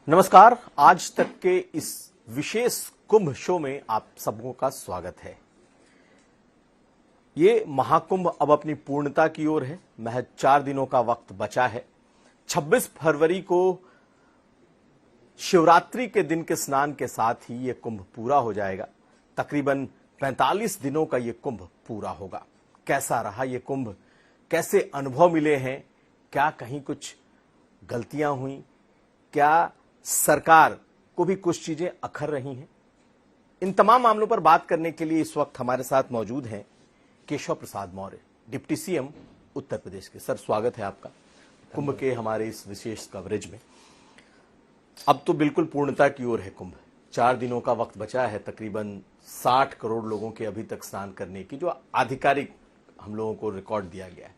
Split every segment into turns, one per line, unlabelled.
नमस्कार। आज तक के इस विशेष कुंभ शो में आप सबों का स्वागत है। ये महाकुंभ अब अपनी पूर्णता की ओर है। महज 4 दिनों का वक्त बचा है। 26 फरवरी को शिवरात्रि के दिन के स्नान के साथ ही ये कुंभ पूरा हो जाएगा। तकरीबन 45 दिनों का ये कुंभ पूरा होगा। कैसा रहा ये कुंभ, कैसे अनुभव मिले हैं, क्या कहीं कुछ गलतियां हुई, क्या सरकार को भी कुछ चीजें अखर रही हैं, इन तमाम मामलों पर बात करने के लिए इस वक्त हमारे साथ मौजूद हैं केशव प्रसाद मौर्य, डिप्टी सीएम उत्तर प्रदेश के। सर, स्वागत है आपका कुंभ के हमारे इस विशेष कवरेज में। अब तो बिल्कुल पूर्णता की ओर है कुंभ। 4 दिनों का वक्त बचा है। तकरीबन 60 करोड़ लोगों के अभी तक स्नान करने की जो आधिकारिक हम लोगों को रिकॉर्ड दिया गया है।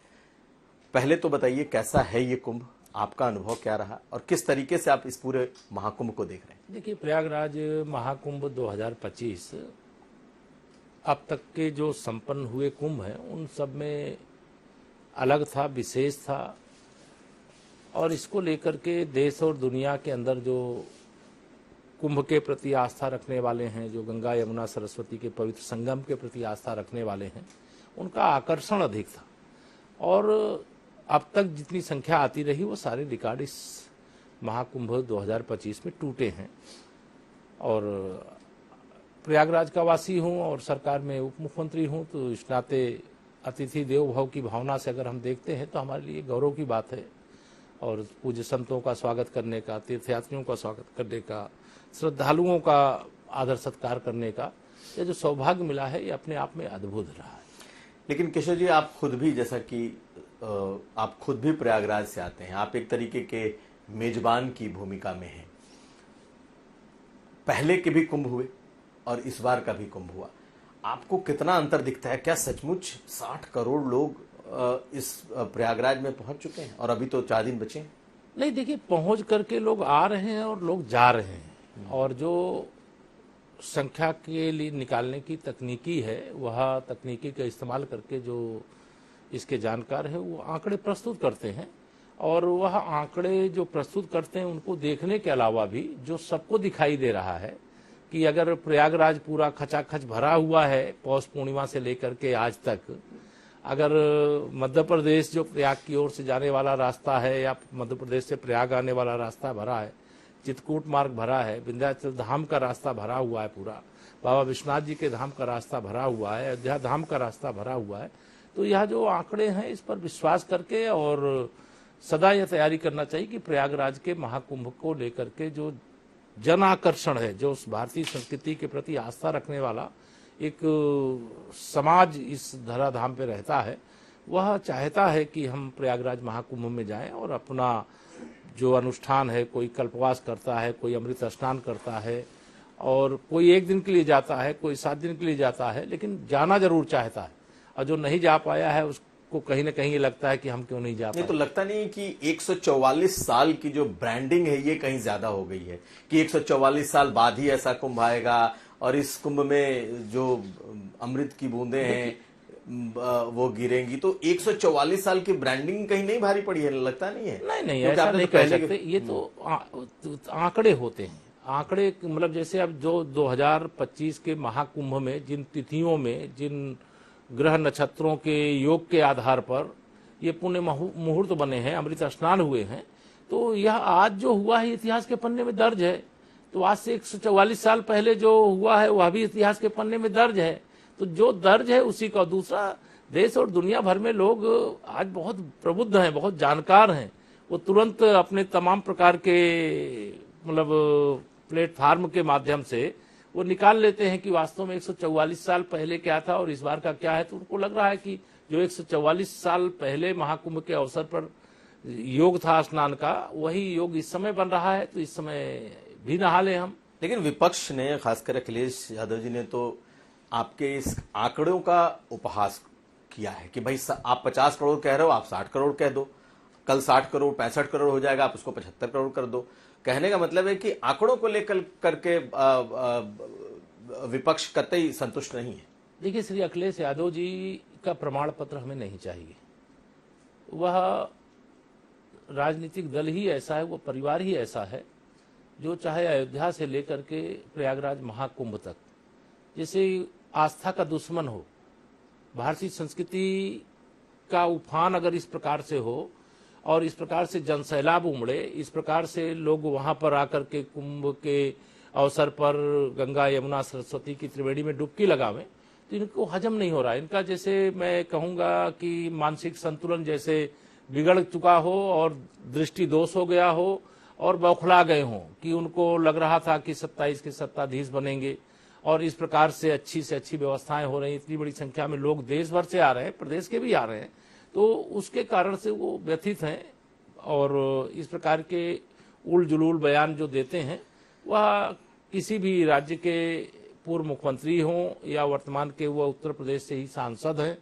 पहले तो बताइए, कैसा है ये कुंभ, आपका अनुभव क्या रहा और किस तरीके से आप इस पूरे महाकुंभ को देख रहे हैं?
देखिए, प्रयागराज महाकुंभ 2025 अब तक के जो संपन्न हुए कुंभ हैं उन सब में अलग था, विशेष था। और इसको लेकर के देश और दुनिया के अंदर जो कुंभ के प्रति आस्था रखने वाले हैं, जो गंगा यमुना सरस्वती के पवित्र संगम के प्रति आस्था रखने वाले हैं, उनका आकर्षण अधिक था। और अब तक जितनी संख्या आती रही वो सारे रिकॉर्ड इस महाकुंभ 2025 में टूटे हैं। और प्रयागराज का वासी हूं और सरकार में उप मुख्यमंत्री हूं, तो इस नाते अतिथि देवो भव की भावना से अगर हम देखते हैं तो हमारे लिए गौरव की बात है। और पूज्य संतों का स्वागत करने का, तीर्थयात्रियों का स्वागत करने का, श्रद्धालुओं का आदर सत्कार करने का ये जो सौभाग्य मिला है, ये अपने आप में अद्भुत रहा है।
लेकिन केशव जी, आप खुद भी, जैसा कि आप खुद भी प्रयागराज से आते हैं, आप एक तरीके के मेजबान की भूमिका में हैं। पहले के भी कुंभ हुए और इस बार का भी कुंभ हुआ। आपको कितना अंतर दिखता है? क्या सचमुच 60 करोड़ लोग इस प्रयागराज में पहुंच चुके हैं और अभी तो 4 दिन बचे हैं?
नहीं, देखिए, पहुंच करके लोग आ रहे हैं और लोग जा रहे हैं। और जो संख्या के लिए निकालने की तकनीकी है, वह तकनीकी का इस्तेमाल करके जो इसके जानकार है वो आंकड़े प्रस्तुत करते हैं। और वह आंकड़े जो प्रस्तुत करते हैं उनको देखने के अलावा भी जो सबको दिखाई दे रहा है कि अगर प्रयागराज पूरा खचाखच भरा हुआ है पौष पूर्णिमा से लेकर के आज तक, अगर मध्य प्रदेश जो प्रयाग की ओर से जाने वाला रास्ता है या मध्य प्रदेश से प्रयाग आने वाला रास्ता भरा है, चित्रकूट मार्ग भरा है, विंध्याचल धाम का रास्ता भरा हुआ है, पूरा बाबा विश्वनाथ जी के धाम का रास्ता भरा हुआ है, अयोध्या धाम का रास्ता भरा हुआ है, तो यह जो आंकड़े हैं इस पर विश्वास करके और सदा यह तैयारी करना चाहिए कि प्रयागराज के महाकुंभ को लेकर के जो जन आकर्षण है, जो उस भारतीय संस्कृति के प्रति आस्था रखने वाला एक समाज इस धराधाम पे रहता है, वह चाहता है कि हम प्रयागराज महाकुंभ में जाएं और अपना जो अनुष्ठान है, कोई कल्पवास करता है, कोई अमृत स्नान करता है, और कोई 1 दिन के लिए जाता है, कोई 7 दिन के लिए जाता है, लेकिन जाना जरूर चाहता है। और जो नहीं जा पाया है उसको कहीं ना कहीं ये लगता है कि हम क्यों नहीं जा पाए।
नहीं, तो लगता नहीं कि 144 साल की जो ब्रांडिंग है ये कहीं ज्यादा हो गई है कि 144 साल बाद ही ऐसा कुंभ आएगा और इस कुंभ में जो अमृत की बूंदें हैं वो गिरेंगी, तो 144 साल की ब्रांडिंग कहीं नहीं भारी पड़ी है? लगता नहीं है?
नहीं, ऐसा नहीं कह सकते। ये तो आंकड़े होते हैं। आंकड़े मतलब जैसे अब जो 2025 के महाकुंभ में जिन तिथियों में, जिन ग्रह नक्षत्रों के योग के आधार पर ये पुण्य मुहूर्त बने हैं, अमृत स्नान हुए हैं, तो यह आज जो हुआ है इतिहास के पन्ने में दर्ज है। तो आज से 144 साल पहले जो हुआ है वह भी इतिहास के पन्ने में दर्ज है। तो जो दर्ज है उसी का, दूसरा देश और दुनिया भर में लोग आज बहुत प्रबुद्ध हैं, बहुत जानकार हैं। वो तुरंत अपने तमाम प्रकार के मतलब प्लेटफार्म के माध्यम से वो निकाल लेते हैं कि वास्तव में 144 साल पहले क्या था और इस बार का क्या है। तो उनको लग रहा है कि जो 144 साल पहले महाकुंभ के अवसर पर योग था स्नान का, वही योग इस समय बन रहा है, तो इस समय भी नहा ले हम।
लेकिन विपक्ष ने, खासकर अखिलेश यादव जी ने, तो आपके इस आंकड़ों का उपहास किया है कि भाई आप 50 करोड़ कह रहे हो, आप 60 करोड़ कह दो, कल 60 करोड़ 65 करोड़ हो जाएगा, आप उसको 75 करोड़ कर दो। कहने का मतलब है कि आंकड़ों को लेकर करके विपक्ष कतई संतुष्ट नहीं है।
देखिए, श्री अखिलेश यादव जी का प्रमाण पत्र हमें नहीं चाहिए। वह राजनीतिक दल ही ऐसा है, वो परिवार ही ऐसा है जो चाहे अयोध्या से लेकर के प्रयागराज महाकुंभ तक, जैसे आस्था का दुश्मन हो, भारतीय संस्कृति का उफान अगर इस प्रकार से हो और इस प्रकार से जनसैलाब उमड़े, इस प्रकार से लोग वहां पर आकर के कुंभ के अवसर पर गंगा यमुना सरस्वती की त्रिवेणी में डुबकी लगावें, तो इनको हजम नहीं हो रहा। इनका जैसे मैं कहूंगा कि मानसिक संतुलन जैसे बिगड़ चुका हो और दृष्टि दोष हो गया हो और बौखला गए हों कि उनको लग रहा था कि 27 के सत्ताधीश बनेंगे और इस प्रकार से अच्छी व्यवस्थाएं हो रही, इतनी बड़ी संख्या में लोग देश भर से आ रहे हैं, प्रदेश के भी आ रहे हैं, तो उसके कारण से वो व्यथित हैं और इस प्रकार के उल जुलूल बयान जो देते हैं वह किसी भी राज्य के पूर्व मुख्यमंत्री हों या वर्तमान के वह उत्तर प्रदेश से ही सांसद हैं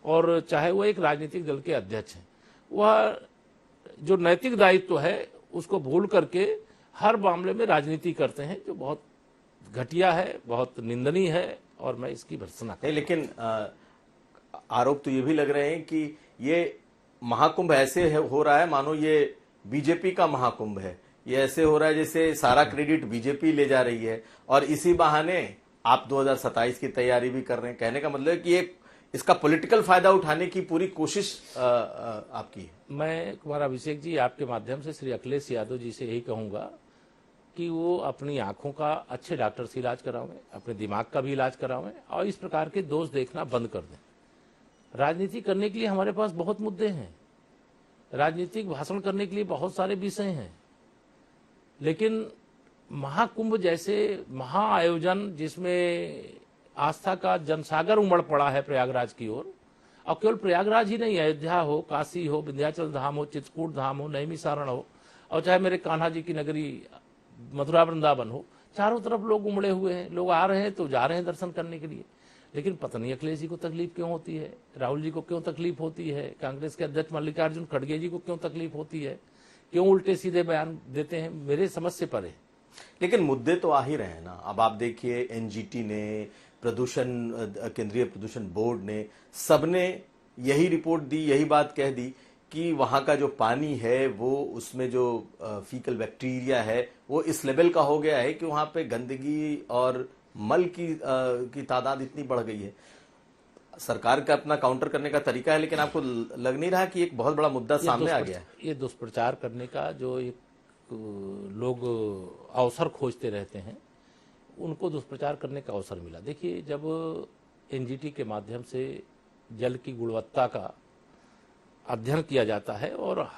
और चाहे वह एक राजनीतिक दल के अध्यक्ष हैं, वह जो नैतिक दायित्व है उसको भूल करके हर मामले में राजनीति करते हैं, जो बहुत घटिया है, बहुत निंदनीय है और मैं इसकी भर्त्सना
नहीं। लेकिन आरोप तो ये भी लग रहे हैं कि ये महाकुंभ ऐसे हो रहा है मानो ये बीजेपी का महाकुंभ है, ये ऐसे हो रहा है जैसे सारा क्रेडिट बीजेपी ले जा रही है और इसी बहाने आप 2027 की तैयारी भी कर रहे हैं। कहने का मतलब है कि एक इसका पॉलिटिकल फायदा उठाने की पूरी कोशिश आपकी है।
मैं कुमार अभिषेक जी आपके माध्यम से श्री अखिलेश यादव जी से यही कहूंगा कि वो अपनी आंखों का अच्छे डॉक्टर से इलाज करावें, अपने दिमाग का भी इलाज करावें और इस प्रकार के दोष देखना बंद कर दें। राजनीति करने के लिए हमारे पास बहुत मुद्दे हैं, राजनीतिक भाषण करने के लिए बहुत सारे विषय हैं, लेकिन महाकुंभ जैसे महाआयोजन जिसमें आस्था का जनसागर उमड़ पड़ा है प्रयागराज की ओर, और केवल प्रयागराज ही नहीं, अयोध्या हो, काशी हो, विंध्याचल धाम हो, चित्रकूट धाम हो, नैमिसारण हो और चाहे मेरे कान्हा जी की नगरी मथुरा वृंदावन हो, चारों तरफ लोग उमड़े हुए हैं। लोग आ रहे हैं तो जा रहे हैं दर्शन करने के लिए, लेकिन पता नहीं अखिलेश जी को तकलीफ क्यों होती है, राहुल जी को क्यों तकलीफ होती है, कांग्रेस के अध्यक्ष मल्लिकार्जुन खड़गे जी को क्यों तकलीफ होती है, क्यों उल्टे सीधे बयान देते हैं, मेरे समझ से परे।
लेकिन मुद्दे तो आ ही रहे हैं ना। अब आप देखिए एनजीटी ने, केंद्रीय प्रदूषण बोर्ड ने, सबने यही रिपोर्ट दी, यही बात कह दी कि वहां का जो पानी है वो उसमें जो फीकल बैक्टीरिया है वो इस लेवल का हो गया है कि वहां पे गंदगी और मल की तादाद इतनी बढ़ गई है। सरकार का अपना काउंटर करने का तरीका है, लेकिन आपको लग नहीं रहा कि एक बहुत बड़ा मुद्दा सामने आ गया है?
ये दुष्प्रचार करने का जो एक लोग अवसर खोजते रहते हैं, उनको दुष्प्रचार करने का अवसर मिला। देखिए, जब एनजीटी के माध्यम से जल की गुणवत्ता का अध्ययन किया जाता है और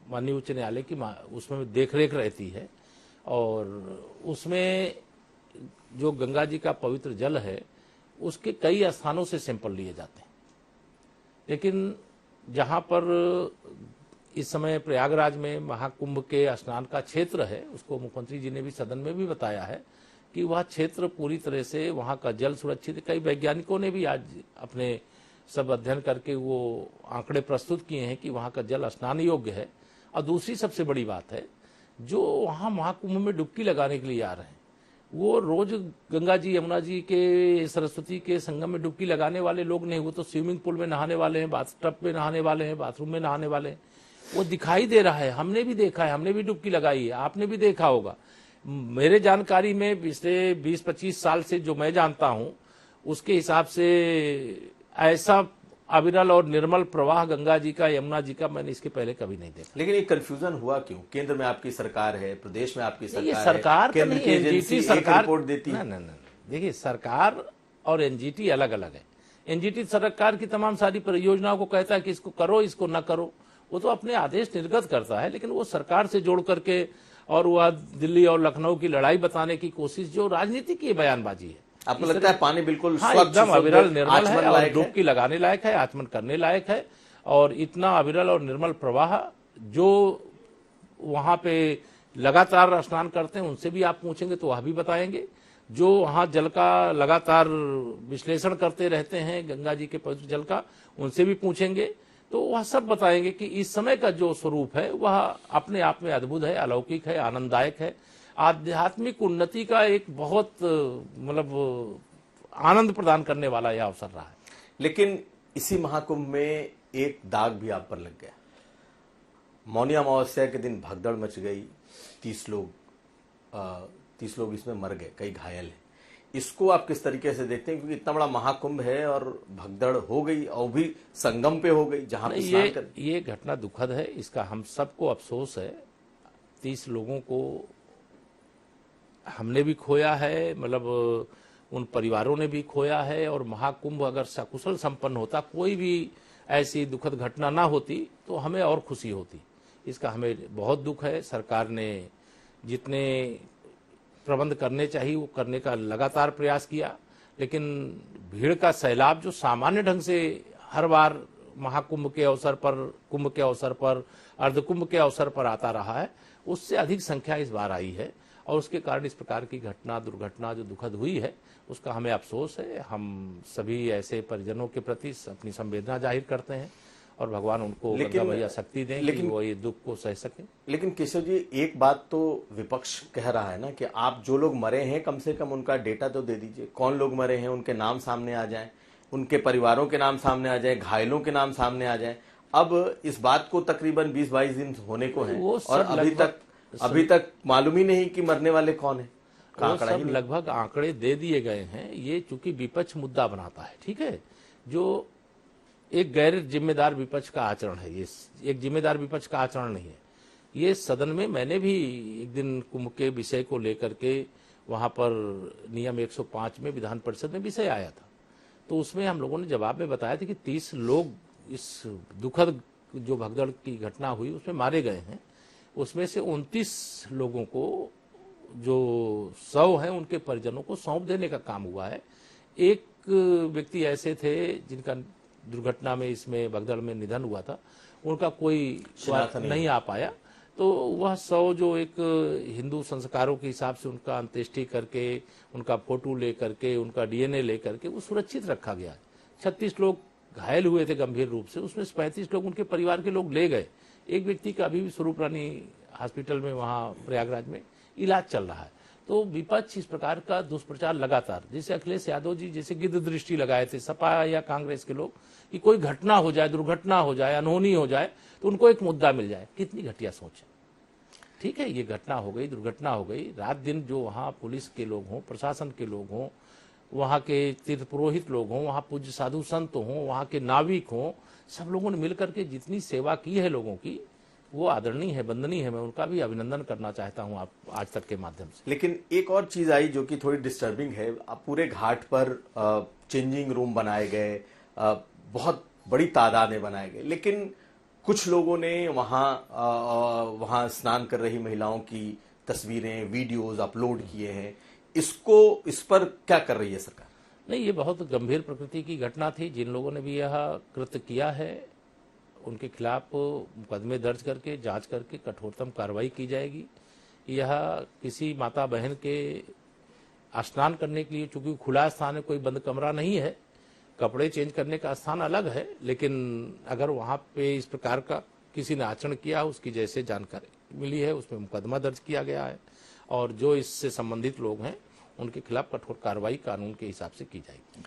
माननीय उच्च न्यायालय की उसमें देखरेख रहती है और उसमें जो गंगा जी का पवित्र जल है उसके कई स्थानों से सैंपल लिए जाते हैं, लेकिन जहां पर इस समय प्रयागराज में महाकुंभ के स्नान का क्षेत्र है, उसको मुख्यमंत्री जी ने भी सदन में भी बताया है कि वह क्षेत्र पूरी तरह से वहां का जल सुरक्षित है। कई वैज्ञानिकों ने भी आज अपने सब अध्ययन करके वो आंकड़े प्रस्तुत किए हैं कि वहां का जल स्नान योग्य है। और दूसरी सबसे बड़ी बात है, जो वहां महाकुंभ में डुबकी लगाने के लिए आ रहे हैं वो रोज गंगा जी, यमुना जी के, सरस्वती के संगम में डुबकी लगाने वाले लोग नहीं, वो तो स्विमिंग पूल में नहाने वाले हैं, बाथटब में नहाने वाले हैं, बाथरूम में नहाने वाले हैं। वो दिखाई दे रहा है, हमने भी देखा है, हमने भी डुबकी लगाई है, आपने भी देखा होगा। मेरे जानकारी में पिछले 20-25 साल से जो मैं जानता हूं उसके हिसाब से ऐसा अविरल और निर्मल प्रवाह गंगा जी का, यमुना जी का मैंने इसके पहले कभी नहीं देखा।
लेकिन ये कंफ्यूजन हुआ क्यों? केंद्र में आपकी सरकार है, प्रदेश में आपकी सरकार
ये सरकार
है, केंद्र की एजेंसी सरकार रिपोर्ट देती है।
नहीं, देखिए, सरकार और एनजीटी अलग अलग है। एनजीटी सरकार की तमाम सारी परियोजनाओं को कहता है कि इसको करो, इसको न करो, वो तो अपने आदेश निर्गत करता है, लेकिन वो सरकार से जोड़ करके और वह दिल्ली और लखनऊ की लड़ाई बताने की कोशिश, जो राजनीति की बयानबाजी है।
आपको लगता है पानी बिल्कुल
एकदम अविरल निर्मल है और डुबकी लगाने लायक है, आचमन करने लायक है, और इतना अविरल और निर्मल प्रवाह जो वहां पे लगातार स्नान करते हैं उनसे भी आप पूछेंगे तो वह भी बताएंगे, जो वहां जल का लगातार विश्लेषण करते रहते हैं गंगा जी के पवित्र जल का, उनसे भी पूछेंगे तो वह सब बताएंगे कि इस समय का जो स्वरूप है वह अपने आप में अद्भुत है, अलौकिक है, आनंददायक है, आध्यात्मिक उन्नति का एक बहुत मतलब आनंद प्रदान करने वाला यह अवसर रहा है।
लेकिन इसी महाकुंभ में एक दाग भी आप पर लग गया। मौनी अमावस्या के दिन भगदड़ मच गई, 30 लोग 30 लोग इसमें मर गए, कई घायल हैं, इसको आप किस तरीके से देखते हैं? क्योंकि इतना बड़ा महाकुंभ है और भगदड़ हो गई और भी संगम पे हो गई जहां पे
नहीं,
स्नान कर।
ये घटना दुखद है, इसका हम सबको अफसोस है। 30 लोगों को हमने भी खोया है, मतलब उन परिवारों ने भी खोया है। और महाकुंभ अगर सकुशल संपन्न होता, कोई भी ऐसी दुखद घटना ना होती, तो हमें और खुशी होती। इसका हमें बहुत दुख है। सरकार ने जितने प्रबंध करने चाहिए वो करने का लगातार प्रयास किया, लेकिन भीड़ का सैलाब जो सामान्य ढंग से हर बार महाकुंभ के अवसर पर, कुंभ के अवसर पर, अर्धकुंभ के अवसर पर आता रहा है, उससे अधिक संख्या इस बार आई है। और उसके कारण इस प्रकार की घटना, दुर्घटना जो दुखद हुई है, उसका हमें अफसोस है। हम सभी ऐसे परिजनों के प्रति अपनी संवेदना जाहिर करते हैं और भगवान उनको गंगा मैया शक्ति दें कि वो ये दुख को सह सकें।
लेकिन केशव जी, एक बात तो विपक्ष कह रहा है ना कि आप जो लोग मरे हैं कम से कम उनका डेटा तो दे दीजिए, कौन लोग मरे हैं, उनके नाम सामने आ जाएं, उनके परिवारों के नाम सामने आ जाए, घायलों के नाम सामने आ जाए। अब इस बात को तकरीबन 20-22 दिन होने को हैं और अभी तक मालूम ही नहीं कि मरने वाले कौन है।
वो सब लगभग आंकड़े दे दिए गए हैं। ये चूंकि विपक्ष मुद्दा बनाता है, ठीक है, जो एक गैर जिम्मेदार विपक्ष का आचरण है, ये एक जिम्मेदार विपक्ष का आचरण नहीं है। ये सदन में मैंने भी एक दिन कुंभ के विषय को लेकर के वहां पर नियम 105 में विधान परिषद में विषय आया था, तो उसमें हम लोगों ने जवाब में बताया था कि 30 लोग इस दुखद जो भगदड़ की घटना हुई उसमें मारे गए हैं। उसमें से 29 लोगों को जो 100 हैं उनके परिजनों को सौंप देने का काम हुआ है। एक व्यक्ति ऐसे थे जिनका दुर्घटना में, इसमें भगदड़ में निधन हुआ था, उनका कोई नहीं आ पाया, तो वह 100 जो एक हिंदू संस्कारों के हिसाब से उनका अंत्येष्टि करके, उनका फोटो ले करके, उनका डीएनए ले करके वो सुरक्षित रखा गया है। 36 लोग घायल हुए थे गंभीर रूप से, उसमें 35 लोग उनके परिवार के लोग ले गए। एक व्यक्ति का अभी भी स्वरूप रानी हॉस्पिटल में वहां प्रयागराज में इलाज चल रहा है। तो विपक्ष इस प्रकार का दुष्प्रचार लगातार, जैसे अखिलेश यादव जी जैसे गिद्ध दृष्टि लगाए थे सपा या कांग्रेस के लोग, कि कोई घटना हो जाए, दुर्घटना हो जाए, अनहोनी हो जाए तो उनको एक मुद्दा मिल जाए। कितनी घटिया सोच है। ठीक है, ये घटना हो गई, दुर्घटना हो गई, रात दिन जो वहाँ पुलिस के लोग हों, प्रशासन के लोग हों, वहाँ के तीर्थ पुरोहित लोग हों, वहाँ पूज्य साधु संत हों, वहाँ के नाविक हों, सब लोगों ने मिलकर के जितनी सेवा की है लोगों की, वो आदरणीय है, वंदनीय है। मैं उनका भी अभिनंदन करना चाहता हूं आप आज तक के माध्यम से।
लेकिन एक और चीज आई जो कि थोड़ी डिस्टर्बिंग है। अब पूरे घाट पर चेंजिंग रूम बनाए गए, बहुत बड़ी तादाद में बनाए गए, लेकिन कुछ लोगों ने वहां स्नान कर रही महिलाओं की तस्वीरें, वीडियोस अपलोड किए हैं। इस पर क्या कर रही है सरकार?
नहीं, ये बहुत गंभीर प्रकृति की घटना थी। जिन लोगों ने भी यह कृत्य किया है उनके खिलाफ मुकदमे दर्ज करके जांच करके कठोरतम कार्रवाई की जाएगी। यह किसी माता बहन के स्नान करने के लिए, चूंकि खुला स्थान है, कोई बंद कमरा नहीं है, कपड़े चेंज करने का स्थान अलग है, लेकिन अगर वहां पे इस प्रकार का किसी ने आचरण किया, उसकी जैसे जानकारी मिली है उसमें मुकदमा दर्ज किया गया है और जो इससे संबंधित लोग हैं उनके खिलाफ कठोर कार्रवाई कानून के हिसाब से की जाएगी।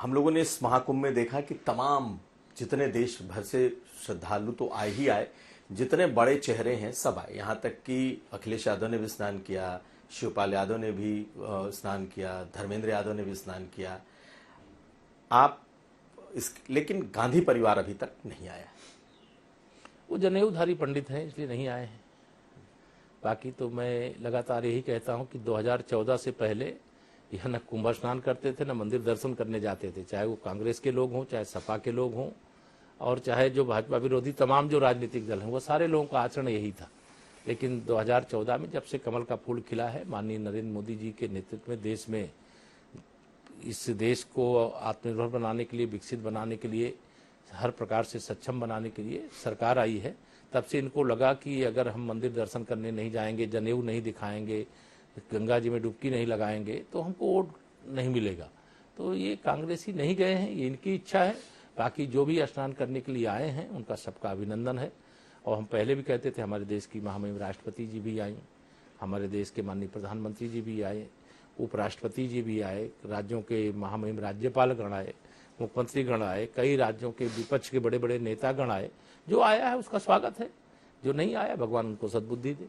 हम लोगों ने इस महाकुंभ में देखा कि तमाम जितने देश भर से श्रद्धालु तो आए ही आए, जितने बड़े चेहरे हैं सब आए। यहाँ तक कि अखिलेश यादव ने भी स्नान किया, शिवपाल यादव ने भी स्नान किया, धर्मेंद्र यादव ने भी स्नान किया। लेकिन गांधी परिवार अभी तक नहीं आया।
वो जनेऊधारी पंडित हैं इसलिए नहीं आए हैं। बाकी तो मैं लगातार यही कहता हूं कि 2014 से पहले यह न कुंभ स्नान करते थे, न मंदिर दर्शन करने जाते थे, चाहे वो कांग्रेस के लोग हों, चाहे सपा के लोग हों, और चाहे जो भाजपा विरोधी तमाम जो राजनीतिक दल हैं, वो सारे लोगों का आचरण यही था। लेकिन 2014 में जब से कमल का फूल खिला है, माननीय नरेंद्र मोदी जी के नेतृत्व में देश में, इस देश को आत्मनिर्भर बनाने के लिए, विकसित बनाने के लिए, हर प्रकार से सक्षम बनाने के लिए सरकार आई है, तब से इनको लगा कि अगर हम मंदिर दर्शन करने नहीं जाएंगे, जनेऊ नहीं दिखाएंगे, गंगा जी में डुबकी नहीं लगाएंगे, तो हमको वोट नहीं मिलेगा। तो ये कांग्रेसी नहीं गए हैं, ये इनकी इच्छा है। बाकी जो भी स्नान करने के लिए आए हैं उनका सबका अभिनंदन है। और हम पहले भी कहते थे, हमारे देश की महामहिम राष्ट्रपति जी भी आई, हमारे देश के माननीय प्रधानमंत्री जी भी आए, उपराष्ट्रपति जी भी आए, राज्यों के महामहिम राज्यपाल गण आए, मुख्यमंत्री गण आए, कई राज्यों के विपक्ष के बड़े बड़े नेता गण आए। जो आया है उसका स्वागत है, जो नहीं आया भगवान उनको सद्बुद्धि दे।